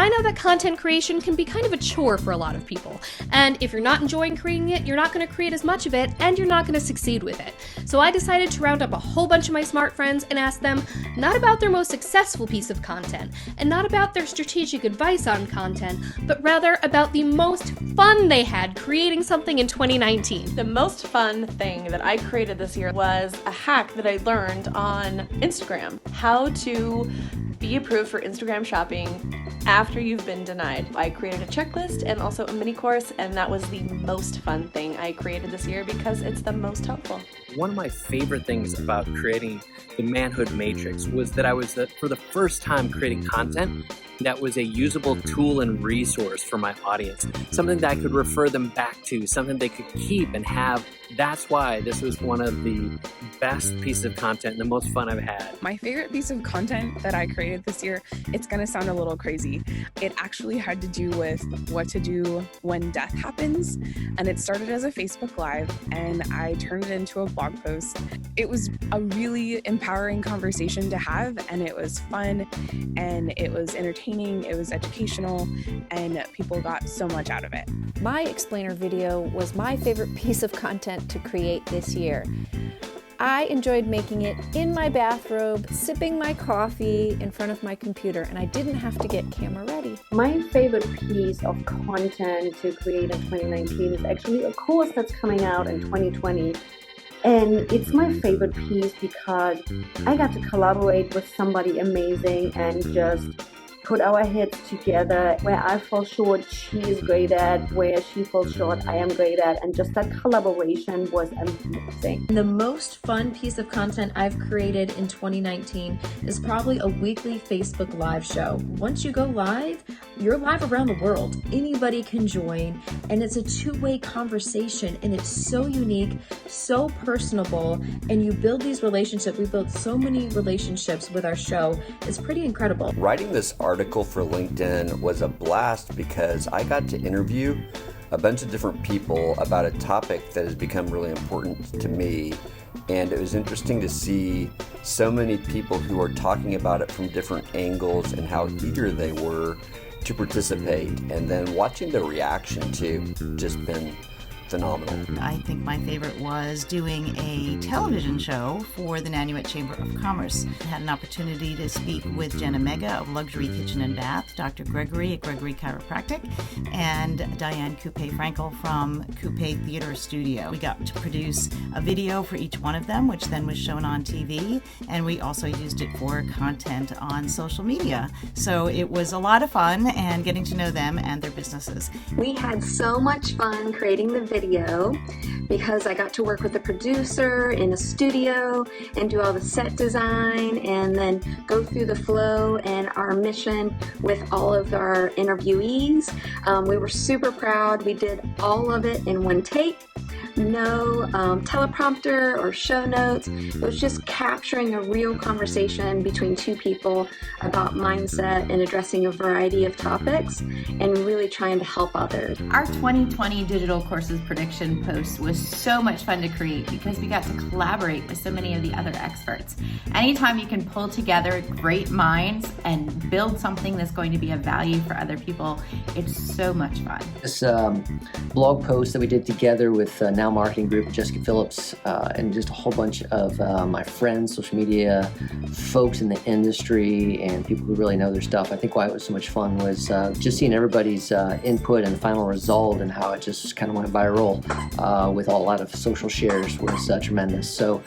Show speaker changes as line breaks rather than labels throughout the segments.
I know that content creation can be kind of a chore for a lot of people, and if you're not enjoying creating it, you're not going to create as much of it, and you're not going to succeed with it. So I decided to round up a whole bunch of my smart friends and ask them not about their most successful piece of content, and not about their strategic advice on content, but rather about the most fun they had creating something in 2019.
The most fun thing that I created this year was a hack that I learned on Instagram. How to be approved for Instagram shopping after you've been denied. I created a checklist and also a mini course, and that was the most fun thing I created this year because it's the most helpful.
One of my favorite things about creating the Manhood Matrix was that I was, for the first time, creating content that was a usable tool and resource for my audience, something that I could refer them back to, something they could keep and have. That's why this was one of the best pieces of content and the most fun I've had.
My favorite piece of content that I created this year, it's going to sound a little crazy. It actually had to do with what to do when death happens, and it started as a Facebook Live, and I turned it into a blog post. It was a really empowering conversation to have, and it was fun, and it was entertaining, it was educational, and people got so much out of it.
My explainer video was my favorite piece of content to create this year. I enjoyed making it in my bathrobe, sipping my coffee in front of my computer, and I didn't have to get camera ready.
My favorite piece of content to create in 2019 is actually a course that's coming out in 2020. And it's my favorite piece because I got to collaborate with somebody amazing and just put our heads together. Where I fall short, she is great at. Where she falls short, I am great at. And just that collaboration was amazing.
The most fun piece of content I've created in 2019 is probably a weekly Facebook Live show. Once you go live, you're live around the world. Anybody can join, and it's a two-way conversation, and it's so unique, so personable, and you build these relationships. We built so many relationships with our show. It's pretty incredible.
Writing this article for LinkedIn was a blast because I got to interview a bunch of different people about a topic that has become really important to me, and it was interesting to see so many people who are talking about it from different angles and how eager they were to participate, and then watching the reaction to just been phenomenal.
I think my favorite was doing a television show for the 𝐿IVESTREAM Chamber of Commerce. I had an opportunity to speak with Jenna Mega of Luxury Kitchen and Bath, Dr. Gregory at Gregory Chiropractic, and Diane Coupé-Frankel from Coupé Theater Studio. We got to produce a video for each one of them, which then was shown on TV, and we also used it for content on social media. So it was a lot of fun and getting to know them and their businesses.
We had so much fun creating the video because I got to work with a producer in a studio and do all the set design and then go through the flow and our mission with all of our interviewees. We were super proud. We did all of it in one take. No teleprompter or show notes. It was just capturing a real conversation between two people about mindset and addressing a variety of topics and really trying to help others.
Our 2020 digital courses prediction post was so much fun to create because we got to collaborate with so many of the other experts. Anytime you can pull together great minds and build something that's going to be of value for other people, it's so much fun.
This blog post that we did together with Now Marketing Group, Jessica Phillips, and just a whole bunch of my friends, social media folks in the industry, and people who really know their stuff. I think why it was so much fun was just seeing everybody's input and the final result and how it just kind of went viral with a lot of social shares was tremendous. So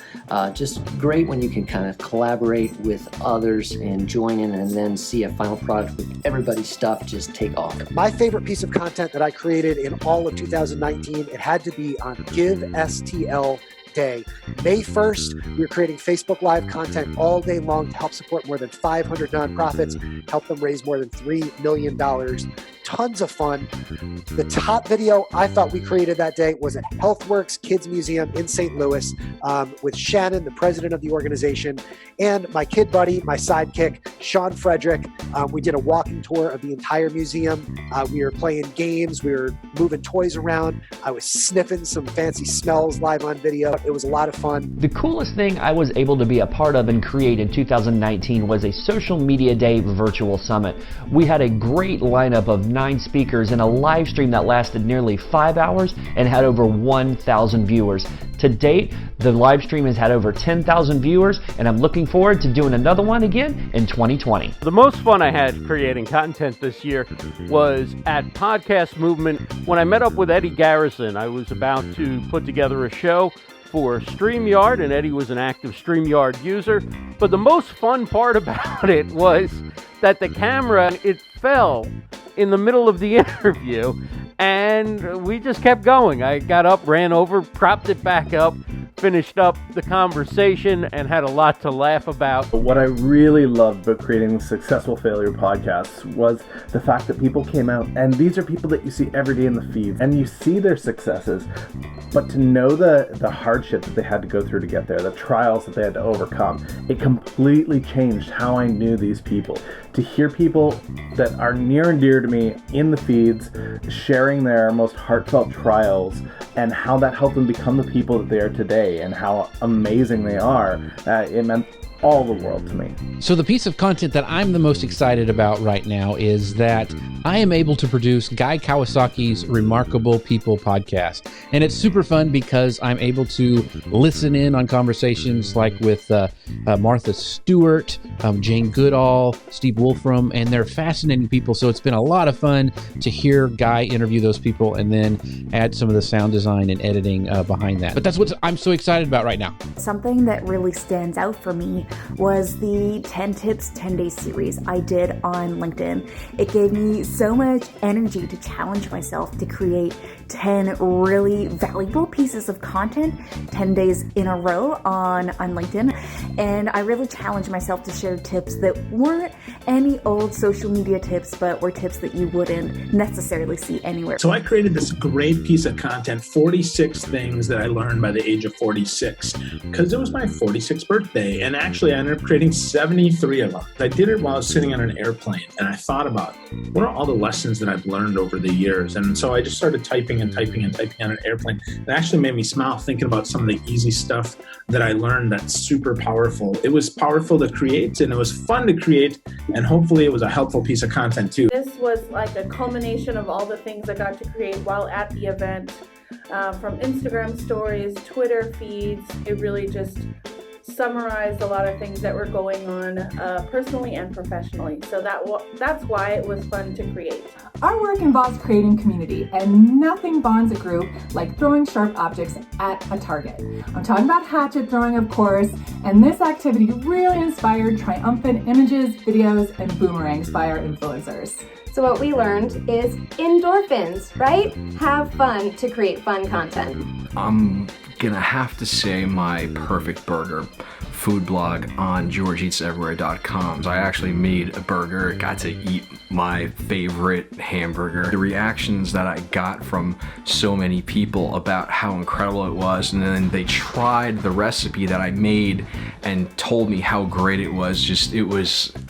just great when you can kind of collaborate with others and join in and then see a final product with everybody's stuff just take off.
My favorite piece of content that I created in all of 2019, it had to be on Give STL Day. May 1st, we're creating Facebook Live content all day long to help support more than 500 nonprofits, help them raise more than $3 million tons of fun. The top video I thought we created that day was at HealthWorks Kids Museum in St. Louis with Shannon, the president of the organization, and my kid buddy, my sidekick, Sean Frederick. We did a walking tour of the entire museum. We were playing games. We were moving toys around. I was sniffing some fancy smells live on video. It was a lot of fun.
The coolest thing I was able to be a part of and create in 2019 was a social media day virtual summit. We had a great lineup of 9 speakers and a live stream that lasted nearly 5 hours and had over 1,000 viewers. To date, the live stream has had over 10,000 viewers, and I'm looking forward to doing another one again in 2020.
The most fun I had creating content this year was at Podcast Movement when I met up with Eddie Garrison. I was about to put together a show for StreamYard, and Eddie was an active StreamYard user. But the most fun part about it was that the camera, it fell in the middle of the interview, and we just kept going. I got up, ran over, propped it back up, finished up the conversation, and had a lot to laugh about.
What I really loved about creating the Successful Failure podcasts was the fact that people came out, and these are people that you see every day in the feed, and you see their successes, but to know the hardship that they had to go through to get there, the trials that they had to overcome, it completely changed how I knew these people. To hear people that are near and dear to me in the feeds, sharing their most heartfelt trials, and how that helped them become the people that they are today, and how amazing they are, it meant all the world to me.
So the piece of content that I'm the most excited about right now is that I am able to produce Guy Kawasaki's Remarkable People podcast. And it's super fun because I'm able to listen in on conversations like with Martha Stewart, Jane Goodall, Steve Wolfram, and they're fascinating people. So it's been a lot of fun to hear Guy interview those people and then add some of the sound design and editing behind that. But that's what I'm so excited about right now.
Something that really stands out for me was the 10 Tips 10 Days series I did on LinkedIn. It gave me so much energy to challenge myself to create 10 really valuable pieces of content 10 days in a row on LinkedIn. And I really challenged myself to share tips that weren't any old social media tips, but were tips that you wouldn't necessarily see anywhere.
So I created this great piece of content, 46 things that I learned by the age of 46, because it was my 46th birthday. And actually I ended up creating 73 of them. I did it while I was sitting on an airplane, and I thought about what are all the lessons that I've learned over the years. And so I just started typing on an airplane. It actually made me smile thinking about some of the easy stuff that I learned that's super powerful. It was powerful to create, and it was fun to create, and hopefully it was a helpful piece of content too.
This was like a culmination of all the things I got to create while at the event, from Instagram stories, Twitter feeds. It really just summarized a lot of things that were going on personally and professionally. So that's why it was fun to create.
Our work involves creating community, and nothing bonds a group like throwing sharp objects at a target. I'm talking about hatchet throwing, of course, and this activity really inspired triumphant images, videos, and boomerangs by our influencers.
So what we learned is endorphins, right? Have fun to create fun content.
I'm gonna have to say my perfect burger food blog on GeorgeEatsEverywhere.com. So I actually made a burger, got to eat my favorite hamburger. The reactions that I got from so many people about how incredible it was, and then they tried the recipe that I made and told me how great it was.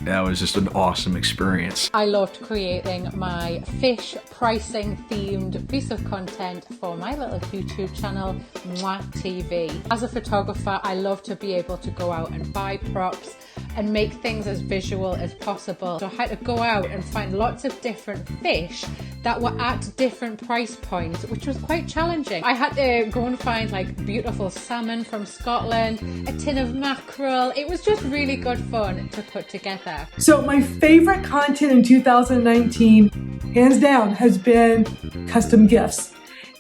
That was just an awesome experience.
I loved creating my fish pricing themed piece of content for my little YouTube channel, 𝐿𝐿 As a photographer, I love to be able to go out and buy props and make things as visual as possible. So I had to go out and find lots of different fish that were at different price points, which was quite challenging. I had to go and find like beautiful salmon from Scotland, a tin of mackerel. It was just really good fun to put together.
So my favorite content in 2019, hands down, has been custom gifts.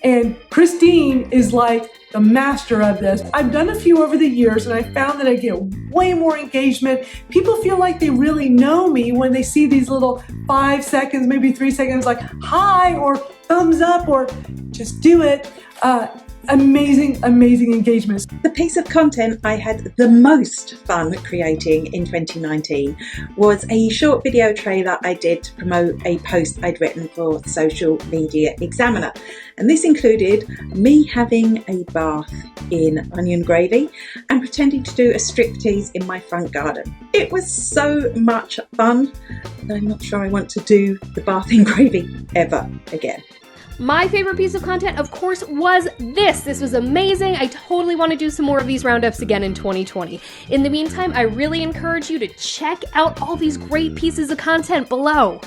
And Christine is like the master of this. I've done a few over the years, and I found that I get way more engagement. People feel like they really know me when they see these little 5 seconds, maybe 3 seconds, like hi or thumbs up or just do it. amazing engagements.
The piece of content I had the most fun creating in 2019 was a short video trailer I did to promote a post I'd written for Social Media Examiner. And this included me having a bath in onion gravy and pretending to do a striptease in my front garden. It was so much fun that I'm not sure I want to do the bath in gravy ever again.
My favorite piece of content, of course, was this. This was amazing. I totally want to do some more of these roundups again in 2020. In the meantime, I really encourage you to check out all these great pieces of content below.